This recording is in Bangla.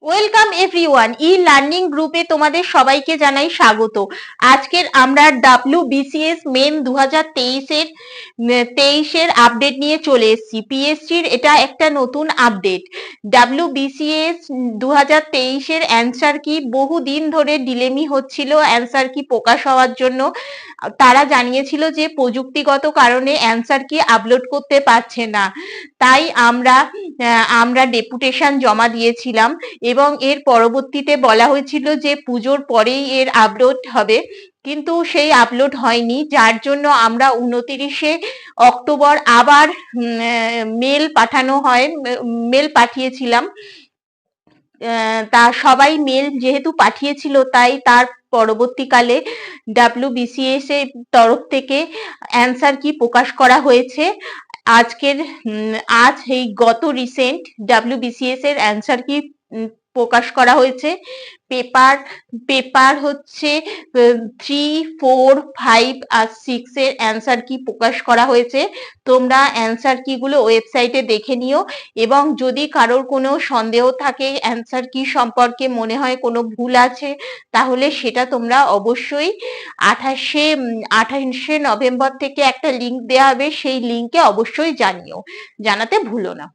ওয়েলকাম এভরিওয়ান, ই লার্নিং গ্রুপে তোমাদের সবাইকে জানাই স্বাগত। আজকের আমরা WBCS মেন 2023-এর আপডেট নিয়ে চলে এসেছি। পিএসসির এটা একটা নতুন আপডেট। WBCS 2023-এর অ্যান্সার কি বহুদিন ধরে ডিলেমি হচ্ছিল অ্যান্সার কি প্রকাশ হওয়ার জন্য। তারা জানিয়েছিল যে প্রযুক্তিগত কারণে অ্যান্সার কি আপলোড করতে পারছে না, তাই আমরা ডেপুটেশন জমা দিয়েছিলাম এবং এর পরবর্তীতে বলা হয়েছিল যে পুজোর পরেই এর আপলোড হবে, কিন্তু সেই আপলোড হয়নি, যার জন্য আমরা 29শে অক্টোবর আবার মেল পাঠিয়েছিলাম। তা সবাই মেল যেহেতু পাঠিয়েছিল তাই তার পরবর্তীকালে WBCS এর তরফ থেকে অ্যান্সার কি প্রকাশ করা হয়েছে। আজ এই গত রিসেন্ট WBCS এর অ্যান্সার কি প্রকাশ করা হয়েছে। পেপার হচ্ছে 3, 4, 5 আর 6 এর অ্যান্সার কি প্রকাশ করা হয়েছে। তোমরা অ্যান্সার কি গুলো ওয়েবসাইটে দেখে নিও, এবং যদি কারোর কোনো সন্দেহ থাকে অ্যান্সার কি সম্পর্কে, মনে হয় কোনো ভুল আছে, তাহলে সেটা তোমরা অবশ্যই 28শে নভেম্বর থেকে একটা লিংক দেওয়া হবে, সেই লিংকে অবশ্যই জানাতে ভুলো না।